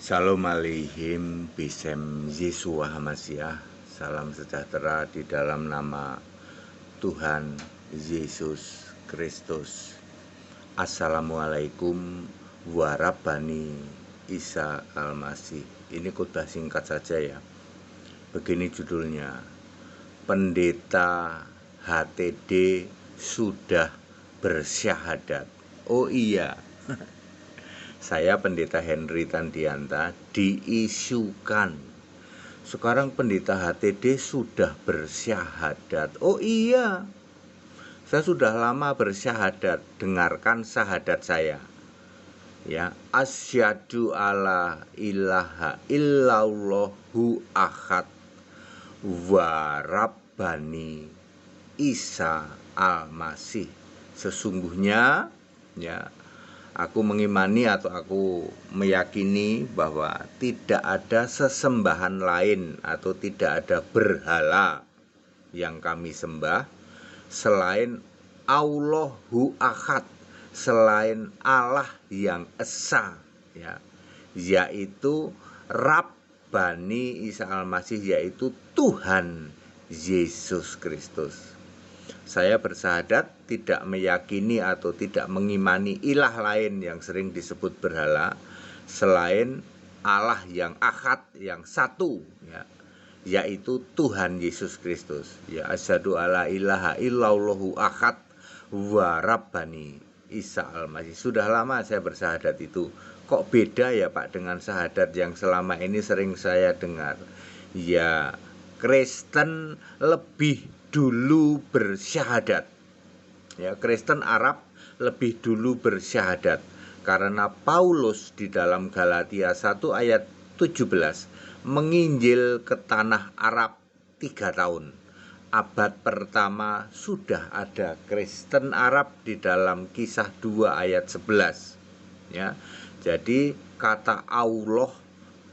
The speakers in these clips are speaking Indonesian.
Shalom aleihim, Bisem Yeshua Hamasiah. Salam sejahtera di dalam nama Tuhan Yesus Kristus. Assalamualaikum warahmatullahi Isa Al-Masih. Ini khotbah singkat saja ya. Begini judulnya: Pendeta HTD sudah bersyahadat. Oh iya, saya Pendeta Henry Tandianta diisukan sekarang pendeta HTD sudah bersyahadat. Oh iya, saya sudah lama bersyahadat. Dengarkan syahadat saya ya. Asyhadu alla ilaha illallahu ahad wa rabbani Isa Al-Masih. Sesungguhnya ya, aku mengimani atau aku meyakini bahwa tidak ada sesembahan lain atau tidak ada berhala yang kami sembah selain Allahu Ahad, selain Allah yang esa ya, yaitu Rabbani Isa Al-Masih, yaitu Tuhan Yesus Kristus. Saya bersyahadat tidak meyakini atau tidak mengimani ilah lain yang sering disebut berhala selain Allah yang ahad, yang satu ya, yaitu Tuhan Yesus Kristus. Ya, asyhadu alla ilaha illallahu ahad wa rabbani Isa Al-Masih. Sudah lama saya bersyahadat itu. Kok beda ya Pak dengan syahadat yang selama ini sering saya dengar? Ya, Kristen lebih dulu bersyahadat. Ya, Kristen Arab lebih dulu bersyahadat karena Paulus di dalam Galatia 1 ayat 17 menginjil ke tanah Arab 3 tahun. Abad pertama sudah ada Kristen Arab di dalam Kisah 2 ayat 11. Ya. Jadi kata Allah,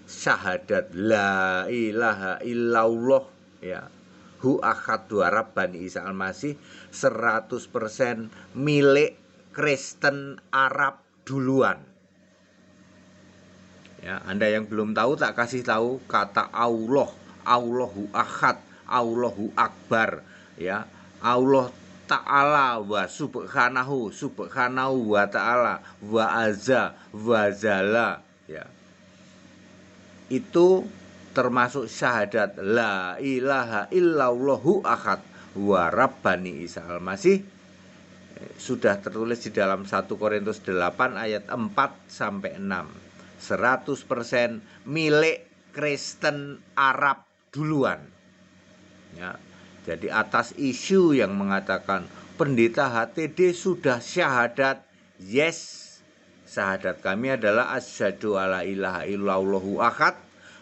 syahadat la ilaha illallah ya, hu ahad wa rabbani Isa Al-Masih 100% milik Kristen Arab duluan. Ya, Anda yang belum tahu tak kasih tahu, kata Allah, Allahu Ahad, Allahu Akbar ya, Allah Ta'ala wa subhanahu wa ta'ala wa azza wa zala ya. Itu termasuk syahadat la ilaha illallahu ahad wa rabbani Isa Al-Masih. Sudah tertulis di dalam 1 Korintus 8 ayat 4 sampai 6. 100% milik Kristen Arab duluan. Ya. Jadi atas isu yang mengatakan pendeta HTD sudah syahadat, yes, syahadat kami adalah asyhadu alla ilaha illallahu ahad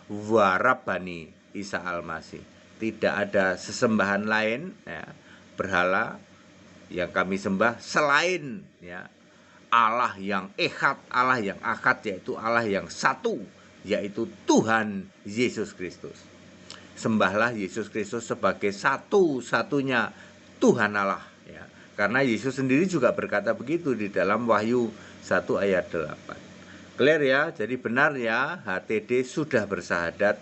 wa rabbani Isa Al-Masih. Tidak ada sesembahan lain ya, berhala yang kami sembah selain ya, Allah yang ehad, Allah yang akad, yaitu Allah yang satu, yaitu Tuhan Yesus Kristus. Sembahlah Yesus Kristus sebagai satu-satunya Tuhan Allah ya. Karena Yesus sendiri juga berkata begitu di dalam Wahyu 1 ayat 8. Clear ya, jadi benar ya, HTD sudah bersyahadat,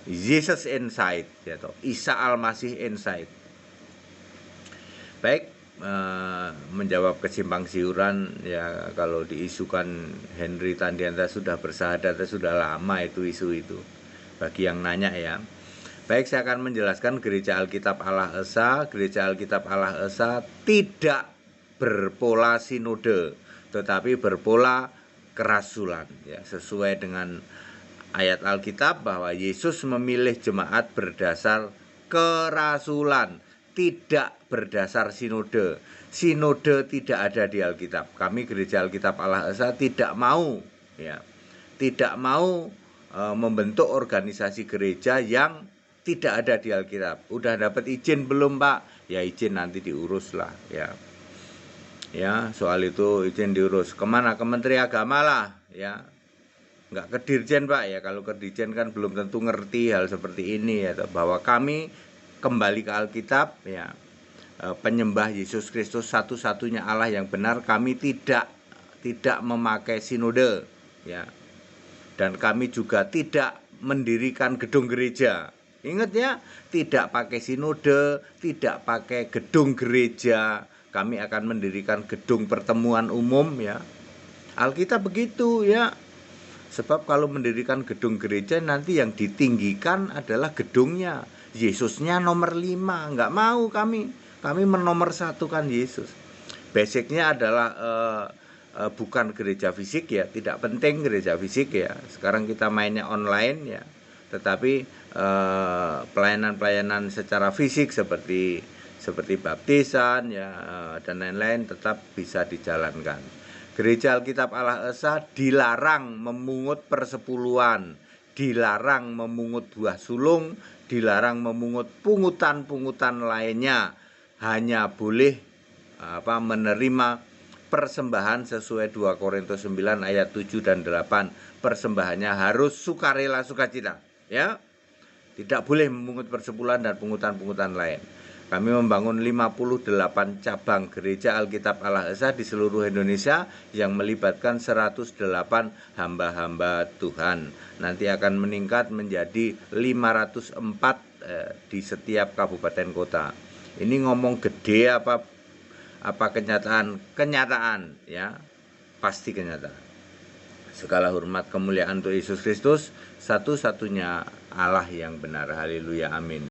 Jesus inside ya, Isa Al-Masih inside. Baik, menjawab kesimpang siuran ya, kalau diisukan Henry Tandianta sudah bersyahadat, sudah lama itu isu itu, bagi yang nanya ya. Baik, saya akan menjelaskan Gereja Alkitab Allah Esa. Gereja Alkitab Allah Esa tidak berpola sinode, tetapi berpola kerasulan ya, sesuai dengan ayat Alkitab bahwa Yesus memilih jemaat berdasar kerasulan, tidak berdasar sinode. Sinode tidak ada di Alkitab. Kami Gereja Alkitab Allah Esa tidak mau ya, tidak mau membentuk organisasi gereja yang tidak ada di Alkitab. Udah dapat izin belum Pak? Ya izin nanti diurus lah ya. Ya, soal itu izin diurus kemana? Ke Menteri Agama lah ya. Enggak ke Dirjen Pak ya. Kalau ke Dirjen kan belum tentu ngerti hal seperti ini ya, bahwa kami kembali ke Alkitab ya. Penyembah Yesus Kristus satu-satunya Allah yang benar. Kami tidak memakai sinode ya. Dan kami juga tidak mendirikan gedung gereja. Ingat ya, tidak pakai sinode, tidak pakai gedung gereja. Kami akan mendirikan gedung pertemuan umum ya. Alkitab begitu ya. Sebab kalau mendirikan gedung gereja nanti yang ditinggikan adalah gedungnya. Yesusnya nomor 5, nggak mau kami. Kami menomorsatukan Yesus. Basicnya adalah bukan gereja fisik ya, tidak penting gereja fisik ya. Sekarang kita mainnya online ya. Tetapi pelayanan-pelayanan secara fisik seperti baptisan ya dan lain-lain tetap bisa dijalankan. Gereja Alkitab Allah Esa dilarang memungut persepuluhan, dilarang memungut buah sulung, dilarang memungut pungutan-pungutan lainnya. Hanya boleh menerima persembahan sesuai 2 Korintus 9 ayat 7 dan 8. Persembahannya harus sukarela sukacita, ya. Tidak boleh memungut persepuluhan dan pungutan-pungutan lain. Kami membangun 58 cabang gereja Alkitab Allah Esa di seluruh Indonesia yang melibatkan 108 hamba-hamba Tuhan. Nanti akan meningkat menjadi 504 di setiap kabupaten kota. Ini ngomong gede apa kenyataan? Kenyataan ya, pasti kenyataan. Segala hormat kemuliaan untuk Yesus Kristus, satu-satunya Allah yang benar. Haleluya, amin.